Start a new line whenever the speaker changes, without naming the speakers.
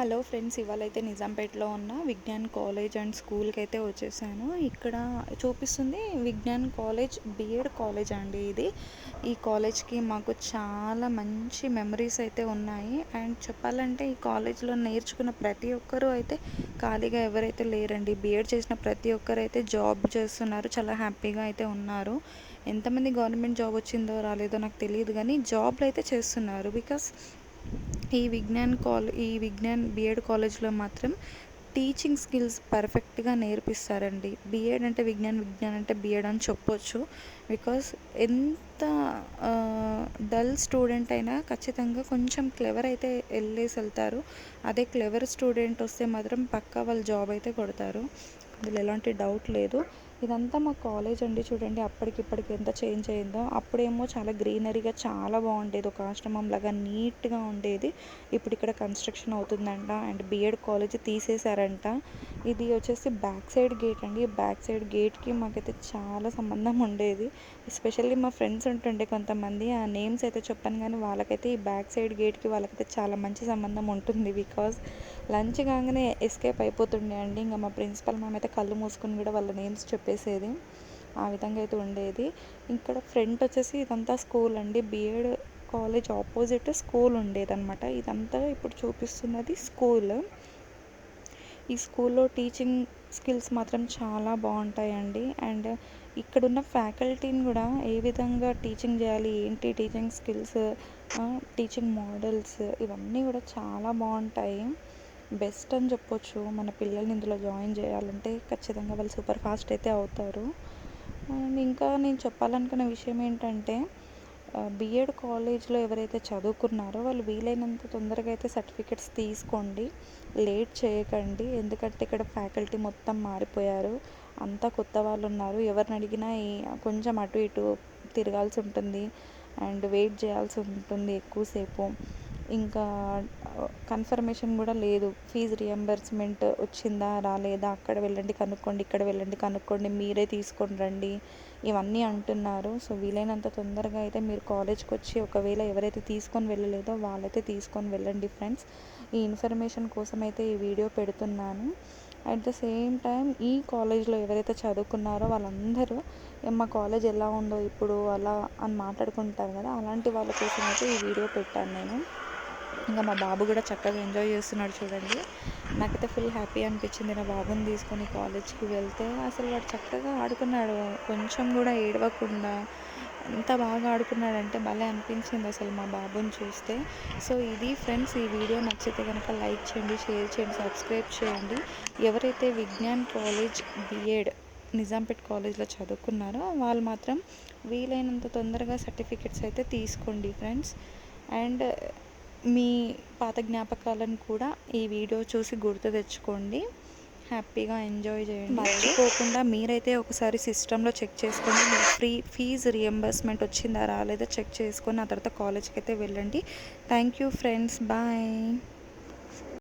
Hello friends, ఇవాళైతే నిజాంపేటలో ఉన్న Vignan college and స్కూల్కి అయితే వచ్చేసాను. ఇక్కడ చూపిస్తుంది విజ్ఞాన్ కాలేజ్ బిఎడ్ కాలేజ్ అండి. ఈ కాలేజ్కి మాకు చాలా మంచి మెమరీస్ అయితే ఉన్నాయి. అండ్ చెప్పాలంటే ఈ కాలేజ్లో నేర్చుకున్న ప్రతి ఒక్కరూ అయితే ఖాళీగా ఎవరైతే లేరండి. బిఎడ్ చేసిన ప్రతి ఒక్కరు అయితే జాబ్ చేస్తున్నారు, చాలా హ్యాపీగా అయితే ఉన్నారు. ఎంతమంది గవర్నమెంట్ జాబ్ వచ్చిందో రాలేదో నాకు తెలియదు, కానీ జాబ్లు అయితే చేస్తున్నారు. బికాస్ ఈ విజ్ఞాన్ బిఎడ్ కాలేజ్లో మాత్రం టీచింగ్ స్కిల్స్ పర్ఫెక్ట్గా నేర్పిస్తారండి. బిఎడ్ అంటే విజ్ఞాన్ అంటే బిఎడ్ అని చెప్పొచ్చు. బికాస్ ఎంత డల్ స్టూడెంట్ అయినా ఖచ్చితంగా కొంచెం క్లెవర్ అయితే వెళ్తారు. అదే క్లెవర్ స్టూడెంట్ వస్తే మాత్రం పక్కా వాళ్ళు జాబ్ అయితే కొడతారు, అందులో ఎలాంటి డౌట్ లేదు. ఇదంతా మా కాలేజ్ అండి. చూడండి అప్పటికిప్పటికి ఎంత చేంజ్ అయిందో. అప్పుడేమో చాలా గ్రీనరీగా చాలా బాగుండేది, ఒక ఆశ్రమం లాగా నీట్గా ఉండేది. ఇప్పుడు ఇక్కడ కన్స్ట్రక్షన్ అవుతుందంట అండ్ బిఎడ్ కాలేజ్ తీసేశారంట. ఇది వచ్చేసి బ్యాక్ సైడ్ గేట్ అండి. బ్యాక్ సైడ్ గేట్కి మాకైతే చాలా సంబంధం ఉండేది. ఎస్పెషల్లీ మా ఫ్రెండ్స్ ఉంటుండే కొంతమంది, ఆ నేమ్స్ అయితే చెప్పాను, కానీ వాళ్ళకైతే ఈ బ్యాక్ సైడ్ గేట్కి వాళ్ళకైతే చాలా మంచి సంబంధం ఉంటుంది. బికాజ్ లంచ్ కాగానే ఎస్కేప్ అయిపోతుండే అండి. ఇంకా మా ప్రిన్సిపల్ మ్యామ్ అయితే కళ్ళు మూసుకొని కూడా వాళ్ళ నేమ్స్ చెప్పేసేది. ఆ విధంగా అయితే ఉండేది. ఇక్కడ ఫ్రంట్ వచ్చేసి ఇదంతా స్కూల్ అండి. బిఎడ్ కాలేజ్ ఆపోజిట్ స్కూల్ ఉండేదన్నమాట. ఇదంతా ఇప్పుడు చూపిస్తున్నది స్కూల్. ఈ స్కూల్లో టీచింగ్ స్కిల్స్ మాత్రం చాలా బాగుంటాయండి. అండ్ ఇక్కడున్న ఫ్యాకల్టీని కూడా ఏ విధంగా టీచింగ్ చేయాలి, ఏంటి టీచింగ్ స్కిల్స్, టీచింగ్ మోడల్స్, ఇవన్నీ కూడా చాలా బాగుంటాయి. బెస్ట్ అని చెప్పొచ్చు. మన పిల్లల్ని ఇందులో జాయిన్ చేయాలంటే ఖచ్చితంగా వాళ్ళు సూపర్ ఫాస్ట్ అయితే అవుతారు. అండ్ ఇంకా నేను చెప్పాలనుకున్న విషయం ఏంటంటే, బిఎడ్ కాలేజ్లో ఎవరైతే చదువుకున్నారో వాళ్ళు వీలైనంత తొందరగా అయితే సర్టిఫికెట్స్ తీసుకోండి, లేట్ చేయకండి. ఎందుకంటే ఇక్కడ ఫ్యాకల్టీ మొత్తం మారిపోయారు, అంతా కొత్త వాళ్ళు ఉన్నారు. ఎవరిని అడిగినా కొంచెం అటు ఇటు తిరగాల్సి ఉంటుంది అండ్ వెయిట్ చేయాల్సి ఉంటుంది ఎక్కువసేపు. ఇంకా కన్ఫర్మేషన్ కూడా లేదు. ఫీజు రియంబర్స్మెంట్ వచ్చిందా రాలేదా, అక్కడ వెళ్ళండి కనుక్కోండి, ఇక్కడ వెళ్ళండి కనుక్కోండి, మీరే తీసుకొని రండి, ఇవన్నీ అంటున్నారు. సో వీలైనంత తొందరగా అయితే మీరు కాలేజ్కి వచ్చి, ఒకవేళ ఎవరైతే తీసుకొని వెళ్ళలేదో వాళ్ళైతే తీసుకొని వెళ్ళండి ఫ్రెండ్స్. ఈ ఇన్ఫర్మేషన్ కోసం అయితే ఈ వీడియో పెడుతున్నాను. అట్ ద సేమ్ టైం ఈ కాలేజ్లో ఎవరైతే చదువుకున్నారో వాళ్ళందరూ మా కాలేజ్ ఎలా ఉందో ఇప్పుడు అలా అని మాట్లాడుకుంటారు కదా, అలాంటి వాళ్ళ కోసం అయితే ఈ వీడియో పెట్టాను నేను. ఇంకా మా బాబు కూడా చక్కగా ఎంజాయ్ చేస్తున్నాడు చూడండి. నాకైతే ఫుల్ హ్యాపీ అనిపించింది నా బాబుని తీసుకొని కాలేజ్కి వెళ్తే. అసలు వాడు చక్కగా ఆడుకున్నాడు, కొంచెం కూడా ఏడవకుండా ఎంత బాగా ఆడుకున్నాడంటే భలే అనిపించింది అసలు మా బాబుని చూస్తే. సో ఇది ఫ్రెండ్స్, ఈ వీడియో నచ్చితే కనుక లైక్ చేయండి, షేర్ చేయండి, సబ్స్క్రైబ్ చేయండి. ఎవరైతే విజ్ఞాన్ కాలేజ్ బిఎడ్ నిజాంపేట్ కాలేజ్లో చదువుకున్నారో వాళ్ళు మాత్రం వీలైనంత తొందరగా సర్టిఫికెట్స్ అయితే తీసుకోండి ఫ్రెండ్స్. అండ్ మీ పాత జ్ఞాపకాలను కూడా ఈ వీడియో చూసి గుర్తు తెచ్చుకోండి, హ్యాపీగా ఎంజాయ్ చేయండి. మర్చిపోకుండా మీరైతే ఒకసారి సిస్టంలో చెక్ చేసుకోండి, మీ ఫీజు రియంబర్స్మెంట్ వచ్చిందా రాలేదా చెక్ చేసుకొని ఆ తర్వాత కాలేజ్కి అయితే వెళ్ళండి. Thank you friends, bye.